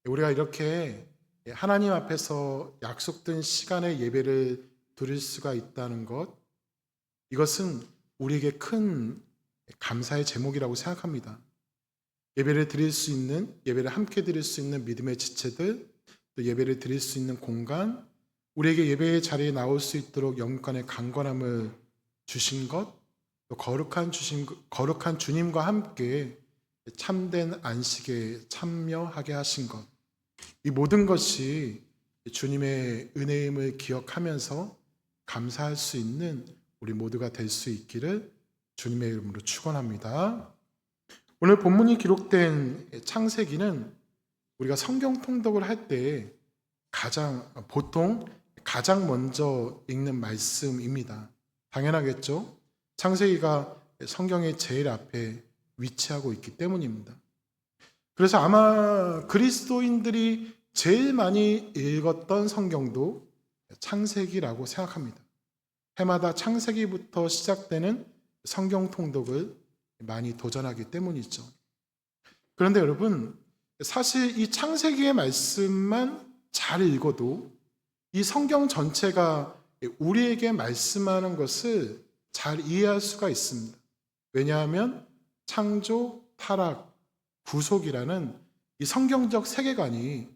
우리가 이렇게 하나님 앞에서 약속된 시간에 예배를 드릴 수가 있다는 것, 이것은 우리에게 큰 감사의 제목이라고 생각합니다. 예배를 드릴 수 있는, 예배를 함께 드릴 수 있는 믿음의 지체들, 또 예배를 드릴 수 있는 공간, 우리에게 예배의 자리에 나올 수 있도록 영육간의 강건함을 주신 것, 또 거룩한 주님과 함께 참된 안식에 참여하게 하신 것, 이 모든 것이 주님의 은혜임을 기억하면서 감사할 수 있는 우리 모두가 될 수 있기를 주님의 이름으로 축원합니다. 오늘 본문이 기록된 창세기는 우리가 성경 통독을 할 때 보통 가장 먼저 읽는 말씀입니다. 당연하겠죠? 창세기가 성경의 제일 앞에 위치하고 있기 때문입니다. 그래서 아마 그리스도인들이 제일 많이 읽었던 성경도 창세기라고 생각합니다. 해마다 창세기부터 시작되는 성경 통독을 많이 도전하기 때문이죠. 그런데 여러분, 사실 이 창세기의 말씀만 잘 읽어도 이 성경 전체가 우리에게 말씀하는 것을 잘 이해할 수가 있습니다. 왜냐하면 창조, 타락, 구속이라는 이 성경적 세계관이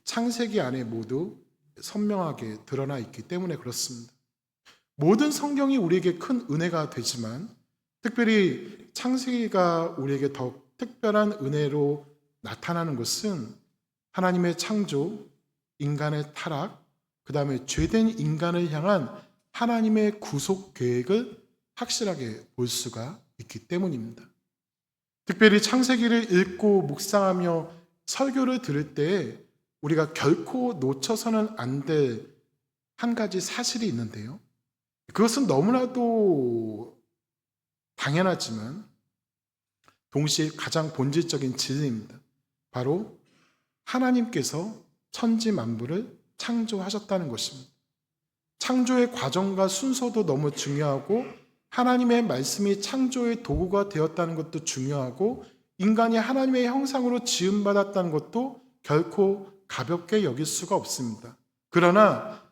창세기 안에 모두 선명하게 드러나 있기 때문에 그렇습니다. 모든 성경이 우리에게 큰 은혜가 되지만 특별히 창세기가 우리에게 더 특별한 은혜로 나타나는 것은 하나님의 창조, 인간의 타락, 그 다음에 죄된 인간을 향한 하나님의 구속 계획을 확실하게 볼 수가 있기 때문입니다. 특별히 창세기를 읽고 묵상하며 설교를 들을 때 우리가 결코 놓쳐서는 안 될 한 가지 사실이 있는데요. 그것은 너무나도 당연하지만 동시에 가장 본질적인 진리입니다. 바로 하나님께서 천지 만물을 창조하셨다는 것입니다. 창조의 과정과 순서도 너무 중요하고 하나님의 말씀이 창조의 도구가 되었다는 것도 중요하고 인간이 하나님의 형상으로 지음받았다는 것도 결코 가볍게 여길 수가 없습니다. 그러나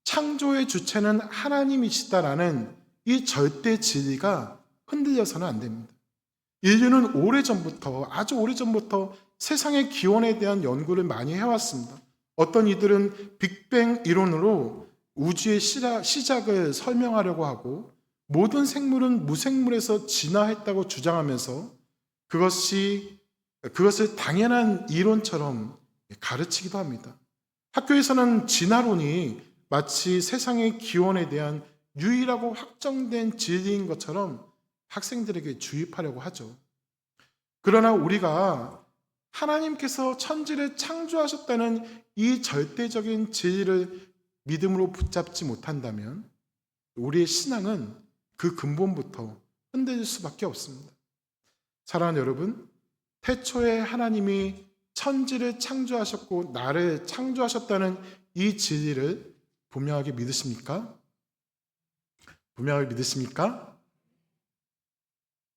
창조의 주체는 하나님이시다라는 이 절대 진리가 흔들려서는 안 됩니다. 인류는 아주 오래전부터 세상의 기원에 대한 연구를 많이 해왔습니다. 어떤 이들은 빅뱅 이론으로 우주의 시작을 설명하려고 하고 모든 생물은 무생물에서 진화했다고 주장하면서 그것을 당연한 이론처럼 가르치기도 합니다. 학교에서는 진화론이 마치 세상의 기원에 대한 유일하고 확정된 진리인 것처럼 학생들에게 주입하려고 하죠. 그러나 우리가 하나님께서 천지를 창조하셨다는 이 절대적인 진리를 믿음으로 붙잡지 못한다면 우리의 신앙은 그 근본부터 흔들릴 수밖에 없습니다. 사랑하는 여러분, 태초에 하나님이 천지를 창조하셨고 나를 창조하셨다는 이 진리를 분명하게 믿으십니까? 분명하게 믿으십니까?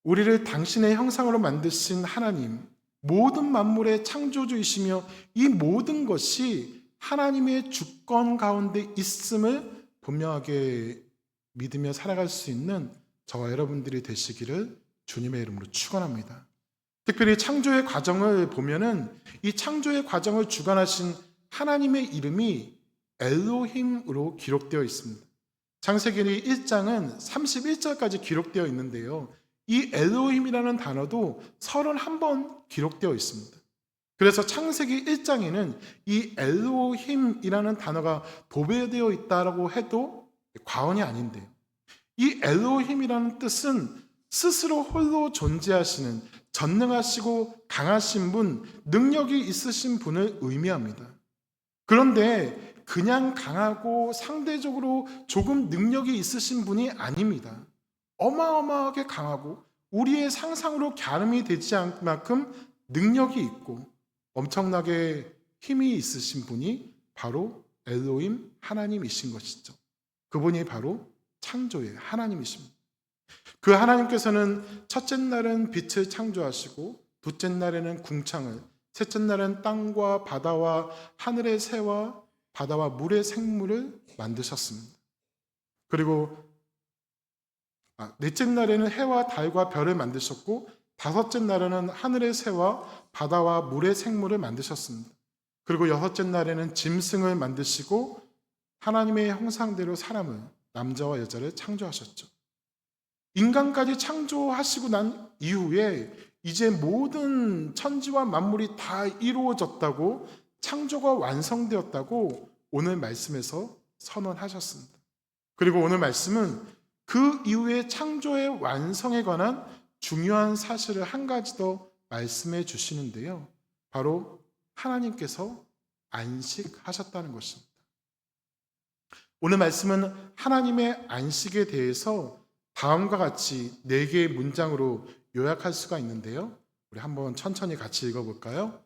우리를 당신의 형상으로 만드신 하나님, 모든 만물의 창조주이시며 이 모든 것이 하나님의 주권 가운데 있음을 분명하게 믿으며 살아갈 수 있는 저와 여러분들이 되시기를 주님의 이름으로 축원합니다. 특별히 창조의 과정을 보면은 이 창조의 과정을 주관하신 하나님의 이름이 엘로힘으로 기록되어 있습니다. 창세기 1장은 31절까지 기록되어 있는데요. 이 엘로힘이라는 단어도 31번 기록되어 있습니다. 그래서 창세기 1장에는 이 엘로힘이라는 단어가 도배되어 있다고 해도 과언이 아닌데요. 이 엘로힘이라는 뜻은 스스로 홀로 존재하시는 전능하시고 강하신 분, 능력이 있으신 분을 의미합니다. 그런데 그냥 강하고 상대적으로 조금 능력이 있으신 분이 아닙니다. 어마어마하게 강하고 우리의 상상으로 가늠이 되지 않을 만큼 능력이 있고 엄청나게 힘이 있으신 분이 바로 엘로힘 하나님이신 것이죠. 그분이 바로 창조의 하나님이십니다. 그 하나님께서는 첫째 날은 빛을 창조하시고 둘째 날에는 궁창을, 셋째 날은 땅과 바다와 하늘의 새와 바다와 물의 생물을 만드셨습니다. 그리고 넷째 날에는 해와 달과 별을 만드셨고 다섯째 날에는 하늘의 새와 바다와 물의 생물을 만드셨습니다. 그리고 여섯째 날에는 짐승을 만드시고 하나님의 형상대로 사람을, 남자와 여자를 창조하셨죠. 인간까지 창조하시고 난 이후에 이제 모든 천지와 만물이 다 이루어졌다고, 창조가 완성되었다고 오늘 말씀에서 선언하셨습니다. 그리고 오늘 말씀은 그 이후에 창조의 완성에 관한 중요한 사실을 한 가지 더 말씀해 주시는데요. 바로 하나님께서 안식하셨다는 것입니다. 오늘 말씀은 하나님의 안식에 대해서 다음과 같이 4개의 문장으로 요약할 수가 있는데요. 우리 한번 천천히 같이 읽어볼까요?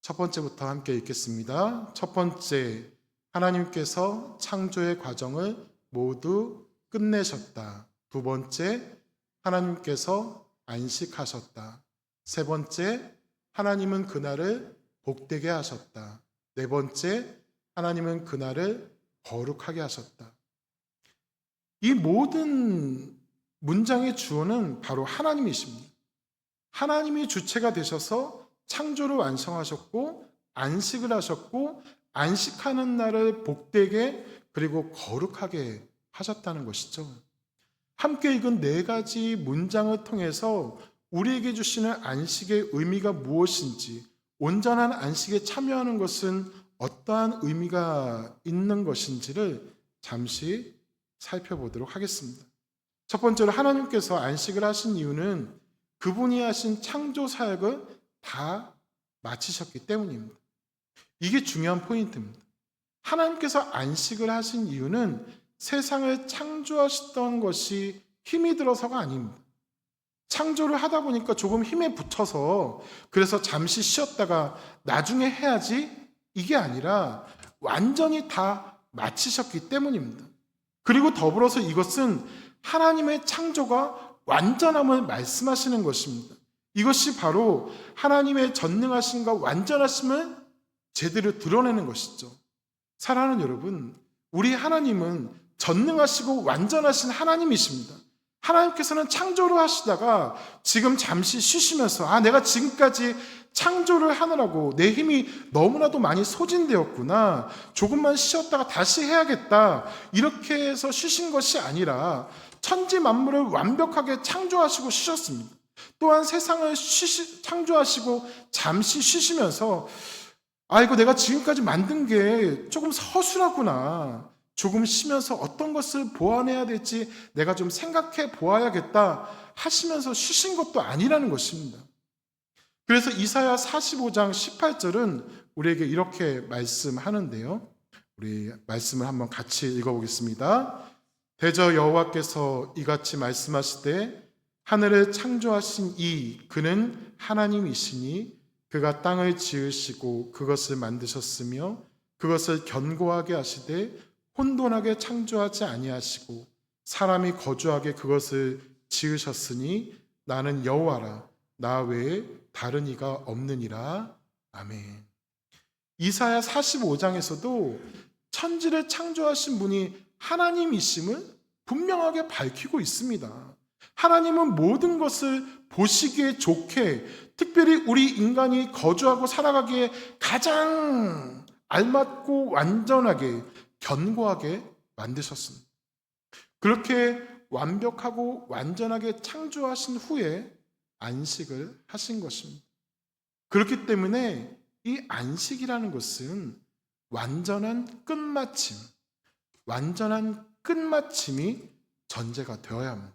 첫 번째부터 함께 읽겠습니다. 첫 번째, 하나님께서 창조의 과정을 모두 끝내셨다. 두 번째, 하나님께서 안식하셨다. 세 번째, 하나님은 그날을 복되게 하셨다. 네 번째, 하나님은 그날을 거룩하게 하셨다. 이 모든 문장의 주어는 바로 하나님이십니다. 하나님이 주체가 되셔서 창조를 완성하셨고 안식을 하셨고 안식하는 날을 복되게 그리고 거룩하게 하셨다는 것이죠. 함께 읽은 4가지 문장을 통해서 우리에게 주시는 안식의 의미가 무엇인지, 온전한 안식에 참여하는 것은 어떠한 의미가 있는 것인지를 잠시 살펴보도록 하겠습니다. 첫 번째로 하나님께서 안식을 하신 이유는 그분이 하신 창조 사역을 다 마치셨기 때문입니다. 이게 중요한 포인트입니다. 하나님께서 안식을 하신 이유는 세상을 창조하셨던 것이 힘이 들어서가 아닙니다. 창조를 하다 보니까 조금 힘에 붙어서 그래서 잠시 쉬었다가 나중에 해야지, 이게 아니라 완전히 다 마치셨기 때문입니다. 그리고 더불어서 이것은 하나님의 창조가 완전함을 말씀하시는 것입니다. 이것이 바로 하나님의 전능하심과 완전하심을 제대로 드러내는 것이죠. 사랑하는 여러분, 우리 하나님은 전능하시고 완전하신 하나님이십니다. 하나님께서는 창조를 하시다가 지금 잠시 쉬시면서 내가 지금까지 창조를 하느라고 내 힘이 너무나도 많이 소진되었구나, 조금만 쉬었다가 다시 해야겠다, 이렇게 해서 쉬신 것이 아니라 천지 만물을 완벽하게 창조하시고 쉬셨습니다. 또한 세상을 창조하시고 잠시 쉬시면서 이거 내가 지금까지 만든 게 조금 서술하구나, 조금 쉬면서 어떤 것을 보완해야 될지 내가 좀 생각해 보아야겠다 하시면서 쉬신 것도 아니라는 것입니다. 그래서 이사야 45장 18절은 우리에게 이렇게 말씀하는데요. 우리 말씀을 한번 같이 읽어보겠습니다. 대저 여호와께서 이같이 말씀하시되 하늘을 창조하신 그는 하나님이시니 그가 땅을 지으시고 그것을 만드셨으며 그것을 견고하게 하시되 혼돈하게 창조하지 아니하시고 사람이 거주하게 그것을 지으셨으니 나는 여호와라, 나 외에 다른 이가 없느니라. 아멘. 이사야 45장에서도 천지를 창조하신 분이 하나님이심을 분명하게 밝히고 있습니다. 하나님은 모든 것을 보시기에 좋게, 특별히 우리 인간이 거주하고 살아가기에 가장 알맞고 완전하게 견고하게 만드셨습니다. 그렇게 완벽하고 완전하게 창조하신 후에 안식을 하신 것입니다. 그렇기 때문에 이 안식이라는 것은 완전한 끝마침이 전제가 되어야 합니다.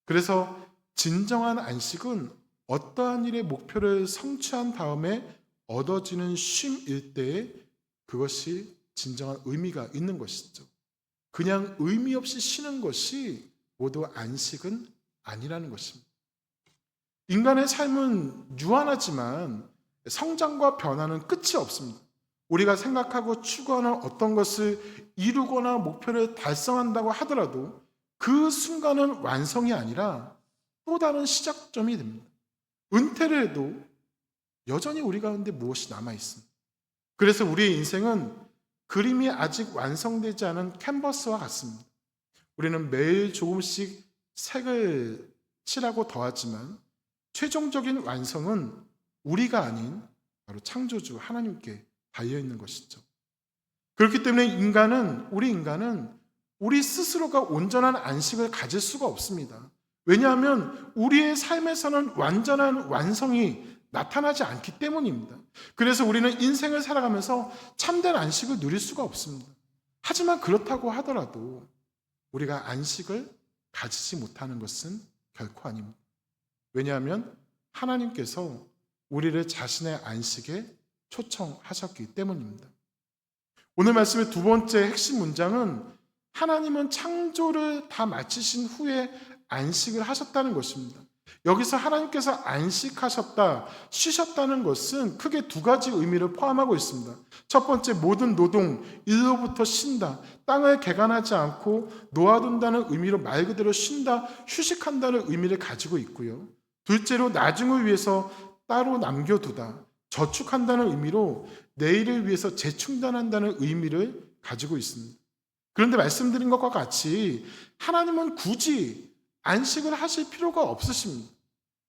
그래서 진정한 안식은 어떠한 일의 목표를 성취한 다음에 얻어지는 쉼일 때에 그것이 진정한 의미가 있는 것이죠. 그냥 의미 없이 쉬는 것이 모두 안식은 아니라는 것입니다. 인간의 삶은 유한하지만 성장과 변화는 끝이 없습니다. 우리가 생각하고 추구하는 어떤 것을 이루거나 목표를 달성한다고 하더라도 그 순간은 완성이 아니라 또 다른 시작점이 됩니다. 은퇴를 해도 여전히 우리 가운데 무엇이 남아 있습니다. 그래서 우리의 인생은 그림이 아직 완성되지 않은 캔버스와 같습니다. 우리는 매일 조금씩 색을 칠하고 더하지만 최종적인 완성은 우리가 아닌 바로 창조주 하나님께 달려 있는 것이죠. 그렇기 때문에 우리 인간은 우리 스스로가 온전한 안식을 가질 수가 없습니다. 왜냐하면 우리의 삶에서는 완전한 완성이 나타나지 않기 때문입니다. 그래서 우리는 인생을 살아가면서 참된 안식을 누릴 수가 없습니다. 하지만 그렇다고 하더라도 우리가 안식을 가지지 못하는 것은 결코 아닙니다. 왜냐하면 하나님께서 우리를 자신의 안식에 초청하셨기 때문입니다. 오늘 말씀의 두 번째 핵심 문장은 하나님은 창조를 다 마치신 후에 안식을 하셨다는 것입니다. 여기서 하나님께서 안식하셨다, 쉬셨다는 것은 크게 두 가지 의미를 포함하고 있습니다. 첫 번째, 모든 노동, 일로부터 쉰다, 땅을 개간하지 않고 놓아둔다는 의미로 말 그대로 쉰다, 휴식한다는 의미를 가지고 있고요. 둘째로, 나중을 위해서 따로 남겨두다, 저축한다는 의미로 내일을 위해서 재충전한다는 의미를 가지고 있습니다. 그런데 말씀드린 것과 같이 하나님은 굳이 안식을 하실 필요가 없으십니다.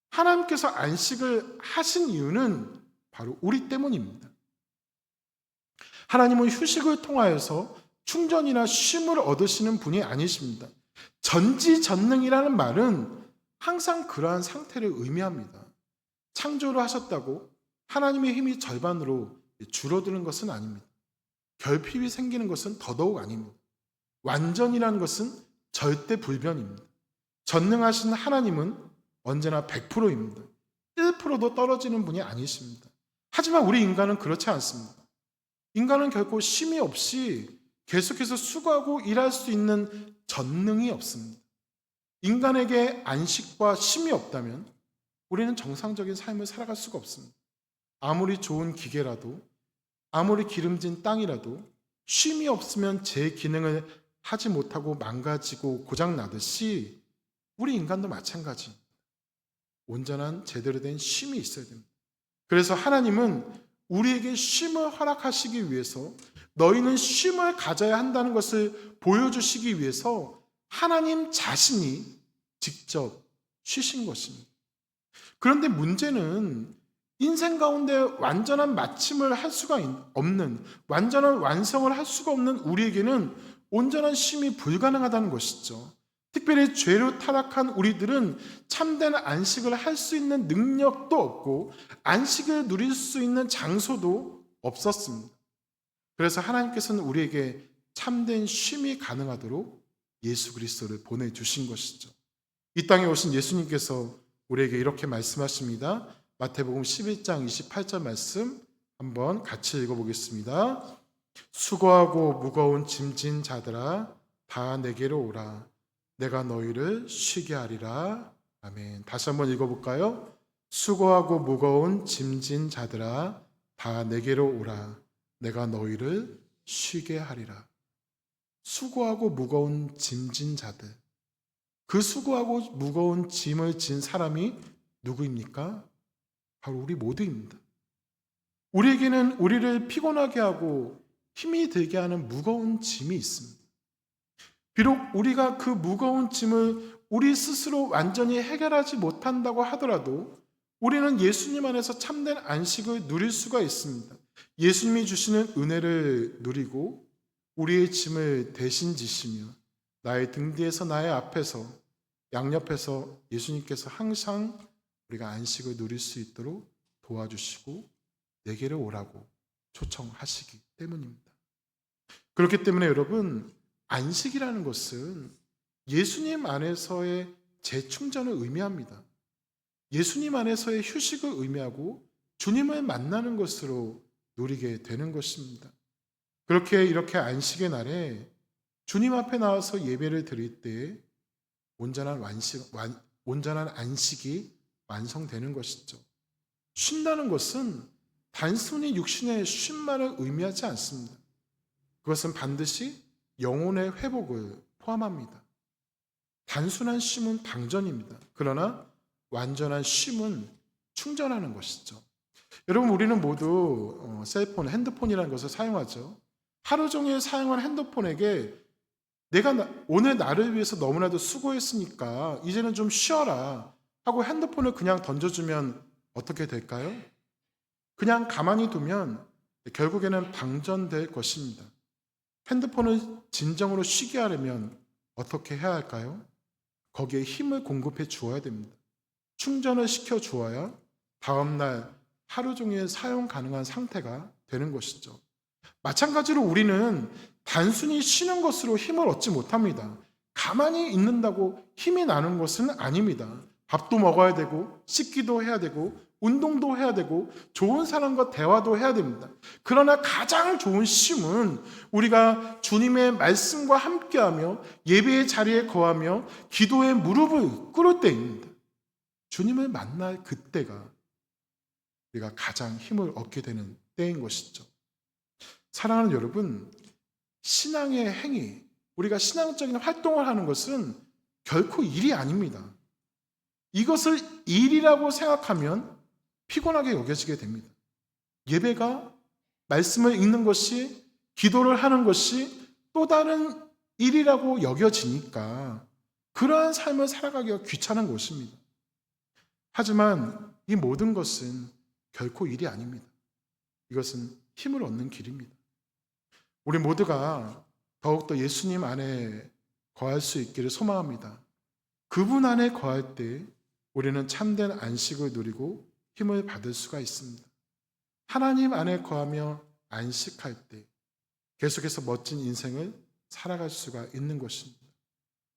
하나님께서 안식을 하신 이유는 바로 우리 때문입니다. 하나님은 휴식을 통하여서 충전이나 쉼을 얻으시는 분이 아니십니다. 전지전능이라는 말은 항상 그러한 상태를 의미합니다. 창조를 하셨다고 하나님의 힘이 절반으로 줄어드는 것은 아닙니다. 결핍이 생기는 것은 더더욱 아닙니다. 완전이라는 것은 절대 불변입니다. 전능하신 하나님은 언제나 100%입니다. 1%도 떨어지는 분이 아니십니다. 하지만 우리 인간은 그렇지 않습니다. 인간은 결코 쉼이 없이 계속해서 수고하고 일할 수 있는 전능이 없습니다. 인간에게 안식과 쉼이 없다면 우리는 정상적인 삶을 살아갈 수가 없습니다. 아무리 좋은 기계라도, 아무리 기름진 땅이라도 쉼이 없으면 제 기능을 하지 못하고 망가지고 고장나듯이 우리 인간도 마찬가지입니다. 온전한 제대로 된 쉼이 있어야 됩니다. 그래서 하나님은 우리에게 쉼을 허락하시기 위해서, 너희는 쉼을 가져야 한다는 것을 보여주시기 위해서 하나님 자신이 직접 쉬신 것입니다. 그런데 문제는 인생 가운데 완전한 마침을 할 수가 없는, 완전한 완성을 할 수가 없는 우리에게는 온전한 쉼이 불가능하다는 것이죠. 특별히 죄로 타락한 우리들은 참된 안식을 할 수 있는 능력도 없고 안식을 누릴 수 있는 장소도 없었습니다. 그래서 하나님께서는 우리에게 참된 쉼이 가능하도록 예수 그리스도를 보내주신 것이죠. 이 땅에 오신 예수님께서 우리에게 이렇게 말씀하십니다. 마태복음 11장 28절 말씀 한번 같이 읽어보겠습니다. 수고하고 무거운 짐진 자들아 다 내게로 오라. 내가 너희를 쉬게 하리라. 아멘. 다시 한번 읽어볼까요? 수고하고 무거운 짐진 자들아 다 내게로 오라. 내가 너희를 쉬게 하리라. 수고하고 무거운 짐진 자들. 그 수고하고 무거운 짐을 진 사람이 누구입니까? 바로 우리 모두입니다. 우리에게는 우리를 피곤하게 하고 힘이 들게 하는 무거운 짐이 있습니다. 비록 우리가 그 무거운 짐을 우리 스스로 완전히 해결하지 못한다고 하더라도 우리는 예수님 안에서 참된 안식을 누릴 수가 있습니다. 예수님이 주시는 은혜를 누리고 우리의 짐을 대신 지시며 나의 등 뒤에서 나의 앞에서 양옆에서 예수님께서 항상 우리가 안식을 누릴 수 있도록 도와주시고 내게로 오라고 초청하시기 때문입니다. 그렇기 때문에 여러분, 안식이라는 것은 예수님 안에서의 재충전을 의미합니다. 예수님 안에서의 휴식을 의미하고 주님을 만나는 것으로 누리게 되는 것입니다. 이렇게 안식의 날에 주님 앞에 나와서 예배를 드릴 때 온전한 안식이 완성되는 것이죠. 쉰다는 것은 단순히 육신의 쉼만을 의미하지 않습니다. 그것은 반드시 영혼의 회복을 포함합니다. 단순한 쉼은 방전입니다. 그러나 완전한 쉼은 충전하는 것이죠. 여러분, 우리는 모두 셀폰, 핸드폰이라는 것을 사용하죠. 하루 종일 사용한 핸드폰에게 내가 오늘 나를 위해서 너무나도 수고했으니까 이제는 좀 쉬어라 하고 핸드폰을 그냥 던져주면 어떻게 될까요? 그냥 가만히 두면 결국에는 방전될 것입니다. 핸드폰을 진정으로 쉬게 하려면 어떻게 해야 할까요? 거기에 힘을 공급해 주어야 됩니다. 충전을 시켜 주어야 다음날 하루 종일 사용 가능한 상태가 되는 것이죠. 마찬가지로 우리는 단순히 쉬는 것으로 힘을 얻지 못합니다. 가만히 있는다고 힘이 나는 것은 아닙니다. 밥도 먹어야 되고, 씻기도 해야 되고, 운동도 해야 되고, 좋은 사람과 대화도 해야 됩니다. 그러나 가장 좋은 쉼은 우리가 주님의 말씀과 함께하며 예배의 자리에 거하며 기도의 무릎을 꿇을 때입니다. 주님을 만날 그때가 우리가 가장 힘을 얻게 되는 때인 것이죠. 사랑하는 여러분, 신앙의 행위, 우리가 신앙적인 활동을 하는 것은 결코 일이 아닙니다. 이것을 일이라고 생각하면 피곤하게 여겨지게 됩니다. 예배가, 말씀을 읽는 것이, 기도를 하는 것이 또 다른 일이라고 여겨지니까 그러한 삶을 살아가기가 귀찮은 것입니다. 하지만 이 모든 것은 결코 일이 아닙니다. 이것은 힘을 얻는 길입니다. 우리 모두가 더욱더 예수님 안에 거할 수 있기를 소망합니다. 그분 안에 거할 때 우리는 참된 안식을 누리고 힘을 받을 수가 있습니다. 하나님 안에 거하며 안식할 때 계속해서 멋진 인생을 살아갈 수가 있는 것입니다.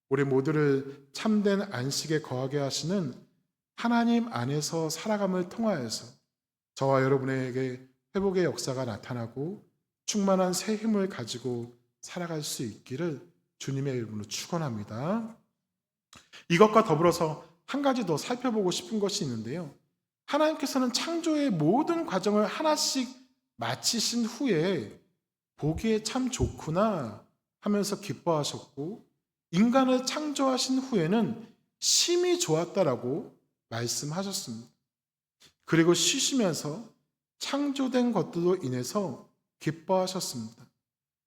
우리 모두를 참된 안식에 거하게 하시는 하나님 안에서 살아감을 통하여서 저와 여러분에게 회복의 역사가 나타나고 충만한 새 힘을 가지고 살아갈 수 있기를 주님의 이름으로 축원합니다. 이것과 더불어서 한 가지 더 살펴보고 싶은 것이 있는데요. 하나님께서는 창조의 모든 과정을 하나씩 마치신 후에 보기에 참 좋구나 하면서 기뻐하셨고, 인간을 창조하신 후에는 심히 좋았다라고 말씀하셨습니다. 그리고 쉬시면서 창조된 것들로 인해서 기뻐하셨습니다.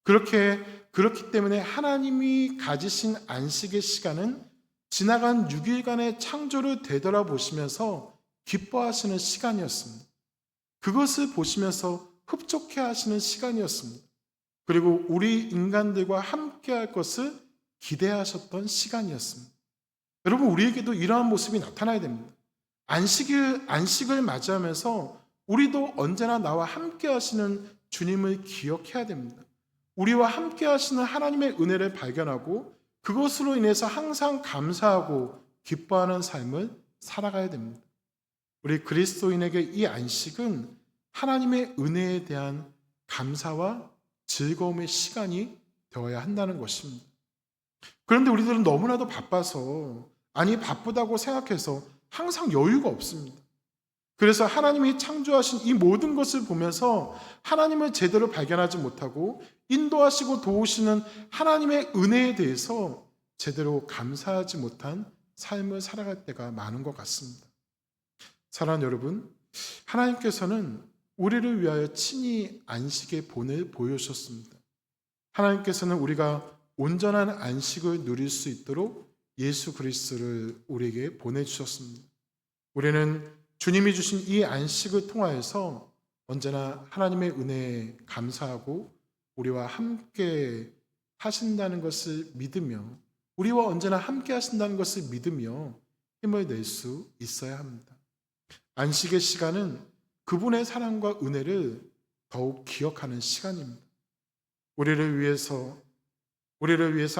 그렇기 때문에 하나님이 가지신 안식의 시간은 지나간 6일간의 창조를 되돌아보시면서 기뻐하시는 시간이었습니다. 그것을 보시면서 흡족해 하시는 시간이었습니다. 그리고 우리 인간들과 함께 할 것을 기대하셨던 시간이었습니다. 여러분, 우리에게도 이러한 모습이 나타나야 됩니다. 안식을 맞이하면서 우리도 언제나 나와 함께 하시는 주님을 기억해야 됩니다. 우리와 함께 하시는 하나님의 은혜를 발견하고 그것으로 인해서 항상 감사하고 기뻐하는 삶을 살아가야 됩니다. 우리 그리스도인에게 이 안식은 하나님의 은혜에 대한 감사와 즐거움의 시간이 되어야 한다는 것입니다. 그런데 우리들은 너무나도 바빠서, 바쁘다고 생각해서 항상 여유가 없습니다. 그래서 하나님이 창조하신 이 모든 것을 보면서 하나님을 제대로 발견하지 못하고 인도하시고 도우시는 하나님의 은혜에 대해서 제대로 감사하지 못한 삶을 살아갈 때가 많은 것 같습니다. 사랑하는 여러분, 하나님께서는 우리를 위하여 친히 안식의 본을 보여주셨습니다. 하나님께서는 우리가 온전한 안식을 누릴 수 있도록 예수 그리스도를 우리에게 보내주셨습니다. 우리는 주님이 주신 이 안식을 통하여서 언제나 하나님의 은혜에 감사하고 우리와 함께 하신다는 것을 믿으며, 우리와 언제나 함께 하신다는 것을 믿으며 힘을 낼 수 있어야 합니다. 안식의 시간은 그분의 사랑과 은혜를 더욱 기억하는 시간입니다. 우리를 위해서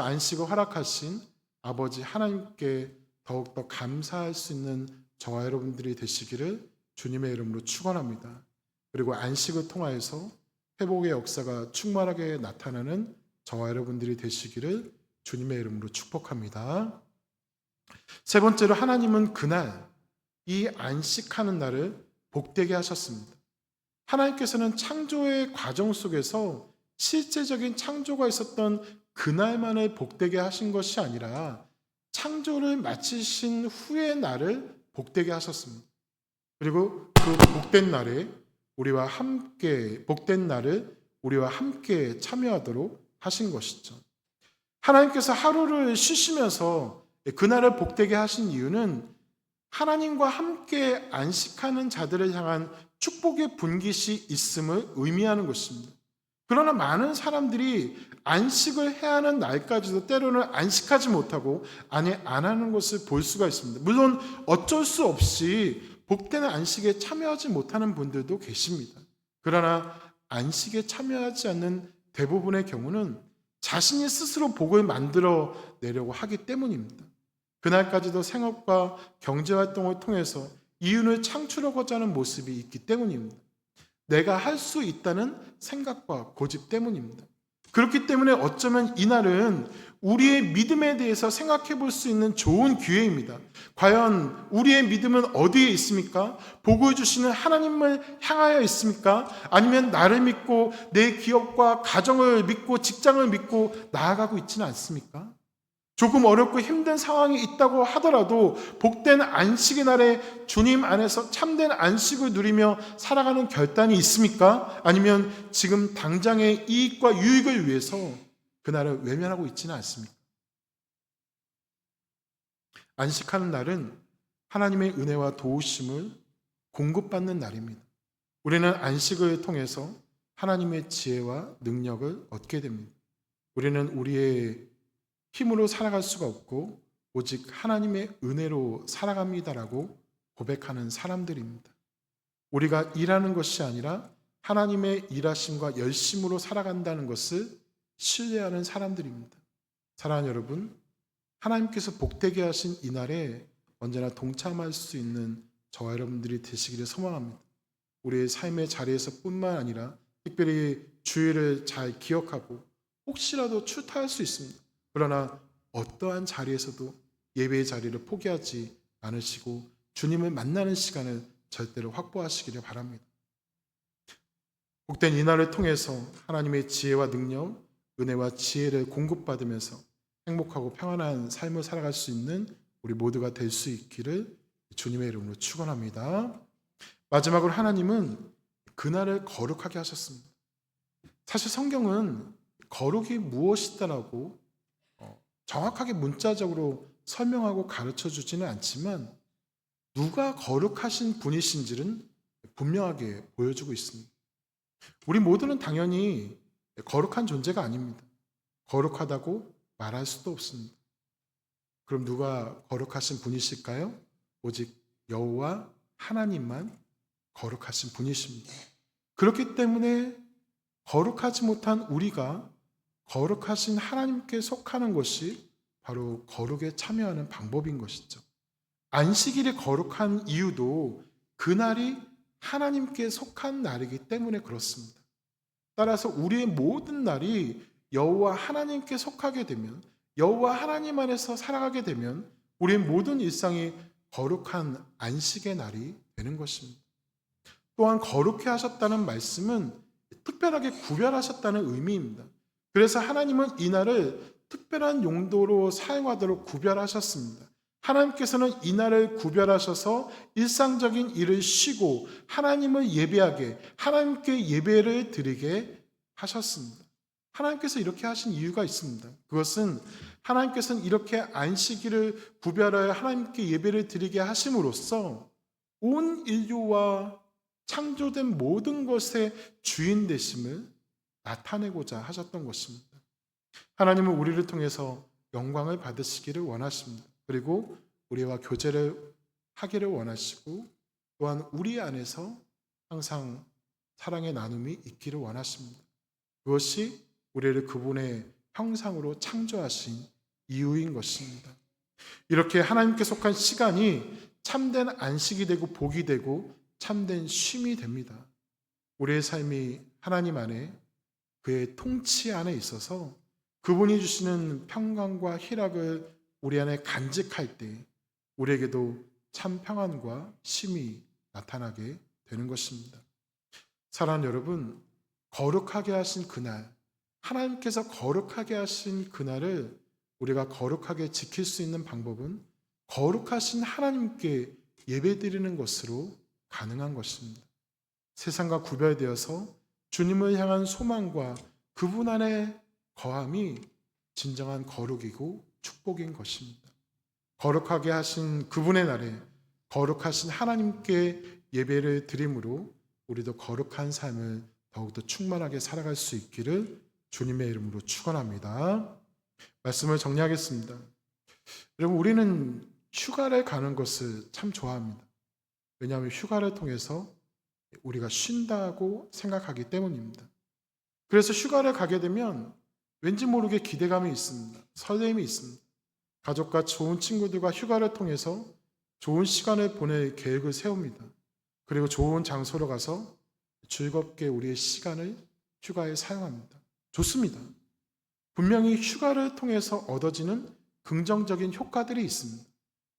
안식을 허락하신 아버지 하나님께 더욱더 감사할 수 있는 저와 여러분들이 되시기를 주님의 이름으로 축원합니다. 그리고 안식을 통하여서 회복의 역사가 충만하게 나타나는 저와 여러분들이 되시기를 주님의 이름으로 축복합니다. 세 번째로, 하나님은 그날, 이 안식하는 날을 복되게 하셨습니다. 하나님께서는 창조의 과정 속에서 실제적인 창조가 있었던 그날만을 복되게 하신 것이 아니라 창조를 마치신 후의 날을 복되게 하셨습니다. 그리고 그 복된 날에 우리와 함께 복된 날을 우리와 함께 참여하도록 하신 것이죠. 하나님께서 하루를 쉬시면서 그날을 복되게 하신 이유는 하나님과 함께 안식하는 자들을 향한 축복의 분깃이 있음을 의미하는 것입니다. 그러나 많은 사람들이 안식을 해야 하는 날까지도 때로는 안식하지 못하고 안 하는 것을 볼 수가 있습니다. 물론 어쩔 수 없이 복되는 안식에 참여하지 못하는 분들도 계십니다. 그러나 안식에 참여하지 않는 대부분의 경우는 자신이 스스로 복을 만들어 내려고 하기 때문입니다. 그날까지도 생업과 경제활동을 통해서 이윤을 창출하고자 하는 모습이 있기 때문입니다. 내가 할 수 있다는 생각과 고집 때문입니다. 그렇기 때문에 어쩌면 이날은 우리의 믿음에 대해서 생각해 볼 수 있는 좋은 기회입니다. 과연 우리의 믿음은 어디에 있습니까? 복을 주시는 하나님을 향하여 있습니까? 아니면 나를 믿고 내 기업과 가정을 믿고 직장을 믿고 나아가고 있지는 않습니까? 조금 어렵고 힘든 상황이 있다고 하더라도 복된 안식의 날에 주님 안에서 참된 안식을 누리며 살아가는 결단이 있습니까? 아니면 지금 당장의 이익과 유익을 위해서 그날을 외면하고 있지는 않습니까? 안식하는 날은 하나님의 은혜와 도우심을 공급받는 날입니다. 우리는 안식을 통해서 하나님의 지혜와 능력을 얻게 됩니다. 우리는 우리의 힘으로 살아갈 수가 없고 오직 하나님의 은혜로 살아갑니다라고 고백하는 사람들입니다. 우리가 일하는 것이 아니라 하나님의 일하심과 열심으로 살아간다는 것을 신뢰하는 사람들입니다. 사랑하는 여러분, 하나님께서 복되게 하신 이날에 언제나 동참할 수 있는 저와 여러분들이 되시기를 소망합니다. 우리의 삶의 자리에서 뿐만 아니라 특별히 주일을 잘 기억하고 혹시라도 출타할 수 있습니다. 그러나 어떠한 자리에서도 예배의 자리를 포기하지 않으시고 주님을 만나는 시간을 절대로 확보하시기를 바랍니다. 복된 이날을 통해서 하나님의 지혜와 능력, 은혜와 지혜를 공급받으면서 행복하고 평안한 삶을 살아갈 수 있는 우리 모두가 될 수 있기를 주님의 이름으로 축원합니다. 마지막으로 하나님은 그날을 거룩하게 하셨습니다. 사실 성경은 거룩이 무엇이다라고 정확하게 문자적으로 설명하고 가르쳐 주지는 않지만 누가 거룩하신 분이신지는 분명하게 보여주고 있습니다. 우리 모두는 당연히 거룩한 존재가 아닙니다. 거룩하다고 말할 수도 없습니다. 그럼 누가 거룩하신 분이실까요? 오직 여호와 하나님만 거룩하신 분이십니다. 그렇기 때문에 거룩하지 못한 우리가 거룩하신 하나님께 속하는 것이 바로 거룩에 참여하는 방법인 것이죠. 안식일이 거룩한 이유도 그날이 하나님께 속한 날이기 때문에 그렇습니다. 따라서 우리의 모든 날이 여호와 하나님께 속하게 되면, 여호와 하나님 안에서 살아가게 되면 우리의 모든 일상이 거룩한 안식의 날이 되는 것입니다. 또한 거룩해 하셨다는 말씀은 특별하게 구별하셨다는 의미입니다. 그래서 하나님은 이날을 특별한 용도로 사용하도록 구별하셨습니다. 하나님께서는 이날을 구별하셔서 일상적인 일을 쉬고 하나님을 예배하게, 하나님께 예배를 드리게 하셨습니다. 하나님께서 이렇게 하신 이유가 있습니다. 그것은 하나님께서는 이렇게 안식일을 구별하여 하나님께 예배를 드리게 하심으로써 온 인류와 창조된 모든 것의 주인 되심을 나타내고자 하셨던 것입니다. 하나님은 우리를 통해서 영광을 받으시기를 원하십니다. 그리고 우리와 교제를 하기를 원하시고 또한 우리 안에서 항상 사랑의 나눔이 있기를 원하십니다. 그것이 우리를 그분의 형상으로 창조하신 이유인 것입니다. 이렇게 하나님께 속한 시간이 참된 안식이 되고 복이 되고 참된 쉼이 됩니다. 우리의 삶이 하나님 안에 그의 통치 안에 있어서 그분이 주시는 평강과 희락을 우리 안에 간직할 때 우리에게도 참 평안과 쉼이 나타나게 되는 것입니다. 사랑하는 여러분, 거룩하게 하신 그날, 하나님께서 거룩하게 하신 그날을 우리가 거룩하게 지킬 수 있는 방법은 거룩하신 하나님께 예배드리는 것으로 가능한 것입니다. 세상과 구별되어서 주님을 향한 소망과 그분 안에 거함이 진정한 거룩이고 축복인 것입니다. 거룩하게 하신 그분의 날에 거룩하신 하나님께 예배를 드림으로 우리도 거룩한 삶을 더욱더 충만하게 살아갈 수 있기를 주님의 이름으로 축원합니다. 말씀을 정리하겠습니다. 여러분, 우리는 휴가를 가는 것을 참 좋아합니다. 왜냐하면 휴가를 통해서 우리가 쉰다고 생각하기 때문입니다. 그래서 휴가를 가게 되면 왠지 모르게 기대감이 있습니다. 설렘이 있습니다. 가족과 좋은 친구들과 휴가를 통해서 좋은 시간을 보낼 계획을 세웁니다. 그리고 좋은 장소로 가서 즐겁게 우리의 시간을 휴가에 사용합니다. 좋습니다. 분명히 휴가를 통해서 얻어지는 긍정적인 효과들이 있습니다.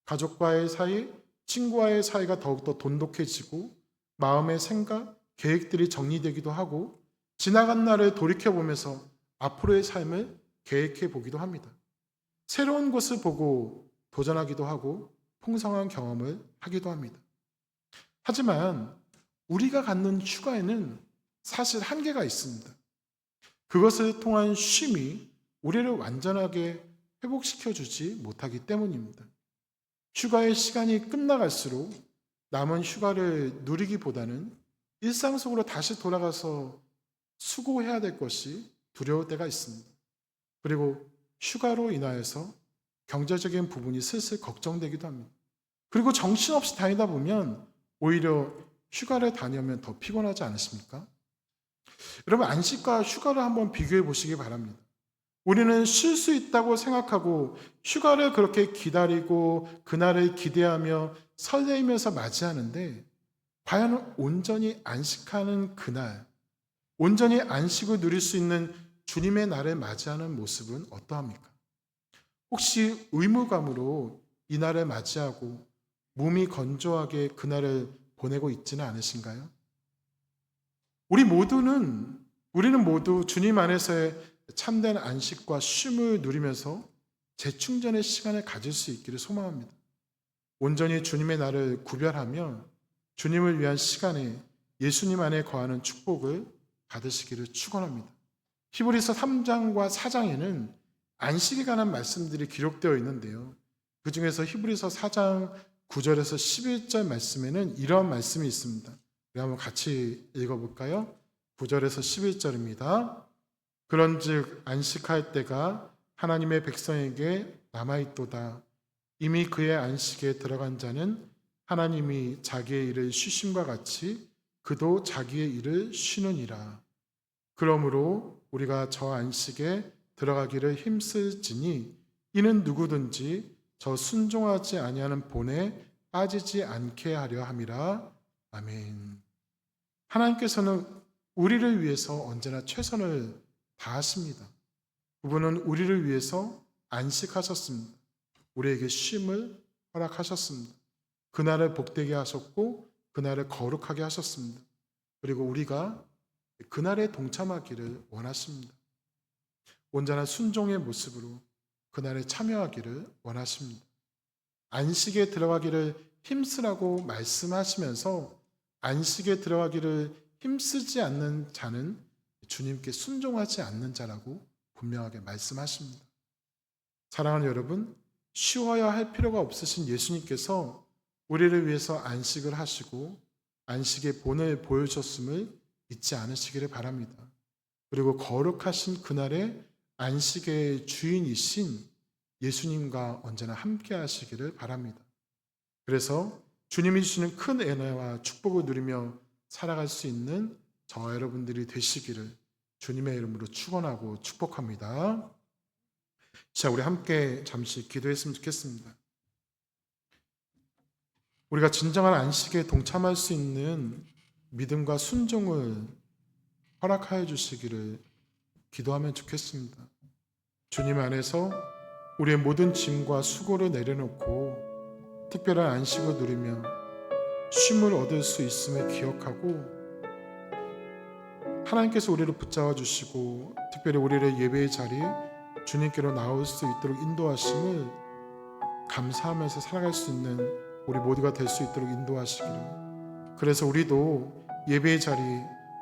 가족과의 사이, 친구와의 사이가 더욱더 돈독해지고 마음의 생각, 계획들이 정리되기도 하고 지나간 날을 돌이켜보면서 앞으로의 삶을 계획해 보기도 합니다. 새로운 곳을 보고 도전하기도 하고 풍성한 경험을 하기도 합니다. 하지만 우리가 갖는 휴가에는 사실 한계가 있습니다. 그것을 통한 쉼이 우리를 완전하게 회복시켜주지 못하기 때문입니다. 휴가의 시간이 끝나갈수록 남은 휴가를 누리기보다는 일상 속으로 다시 돌아가서 수고해야 될 것이 두려울 때가 있습니다. 그리고 휴가로 인하여서 경제적인 부분이 슬슬 걱정되기도 합니다. 그리고 정신없이 다니다 보면 오히려 휴가를 다니면 더 피곤하지 않으십니까? 여러분, 안식과 휴가를 한번 비교해 보시기 바랍니다. 우리는 쉴 수 있다고 생각하고 휴가를 그렇게 기다리고 그날을 기대하며 설레이면서 맞이하는데 과연 온전히 안식하는 그날, 온전히 안식을 누릴 수 있는 주님의 날을 맞이하는 모습은 어떠합니까? 혹시 의무감으로 이 날을 맞이하고 몸이 건조하게 그날을 보내고 있지는 않으신가요? 우리는 모두 주님 안에서의 참된 안식과 쉼을 누리면서 재충전의 시간을 가질 수 있기를 소망합니다. 온전히 주님의 날을 구별하며 주님을 위한 시간에 예수님 안에 거하는 축복을 받으시기를 축원합니다. 히브리서 3장과 4장에는 안식에 관한 말씀들이 기록되어 있는데요. 그 중에서 히브리서 4장 9절에서 11절 말씀에는 이러한 말씀이 있습니다. 우리 한번 같이 읽어볼까요? 9절에서 11절입니다. 그런즉 안식할 때가 하나님의 백성에게 남아있도다. 이미 그의 안식에 들어간 자는 하나님이 자기의 일을 쉬심과 같이 그도 자기의 일을 쉬느니라. 그러므로 우리가 저 안식에 들어가기를 힘쓸지니 이는 누구든지 저 순종하지 아니하는 본에 빠지지 않게 하려 함이라. 아멘. 하나님께서는 우리를 위해서 언제나 최선을 다하십니다. 그분은 우리를 위해서 안식하셨습니다. 우리에게 쉼을 허락하셨습니다. 그날을 복되게 하셨고 그날을 거룩하게 하셨습니다. 그리고 우리가 그날에 동참하기를 원하십니다. 온전한 순종의 모습으로 그날에 참여하기를 원하십니다. 안식에 들어가기를 힘쓰라고 말씀하시면서 안식에 들어가기를 힘쓰지 않는 자는 주님께 순종하지 않는 자라고 분명하게 말씀하십니다. 사랑하는 여러분, 쉬어야 할 필요가 없으신 예수님께서 우리를 위해서 안식을 하시고 안식의 본을 보여주셨음을 잊지 않으시기를 바랍니다. 그리고 거룩하신 그날에 안식의 주인이신 예수님과 언제나 함께 하시기를 바랍니다. 그래서 주님이 주시는 큰 은혜와 축복을 누리며 살아갈 수 있는 저와 여러분들이 되시기를 주님의 이름으로 축원하고 축복합니다. 자, 우리 함께 잠시 기도했으면 좋겠습니다. 우리가 진정한 안식에 동참할 수 있는 믿음과 순종을 허락하여 주시기를 기도하면 좋겠습니다. 주님 안에서 우리의 모든 짐과 수고를 내려놓고 특별한 안식을 누리며 쉼을 얻을 수 있음을 기억하고 하나님께서 우리를 붙잡아 주시고 특별히 우리를 예배의 자리에 주님께로 나올 수 있도록 인도하심을 감사하면서 살아갈 수 있는 우리 모두가 될 수 있도록 인도하시기를. 그래서 우리도 예배의 자리,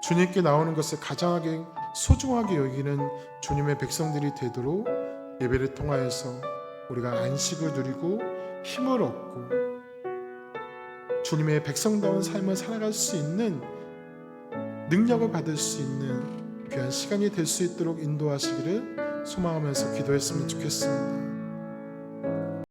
주님께 나오는 것을 가장 소중하게 여기는 주님의 백성들이 되도록 예배를 통하여서 우리가 안식을 누리고 힘을 얻고 주님의 백성다운 삶을 살아갈 수 있는 능력을 받을 수 있는 귀한 시간이 될 수 있도록 인도하시기를 소망하면서 기도했으면 좋겠습니다.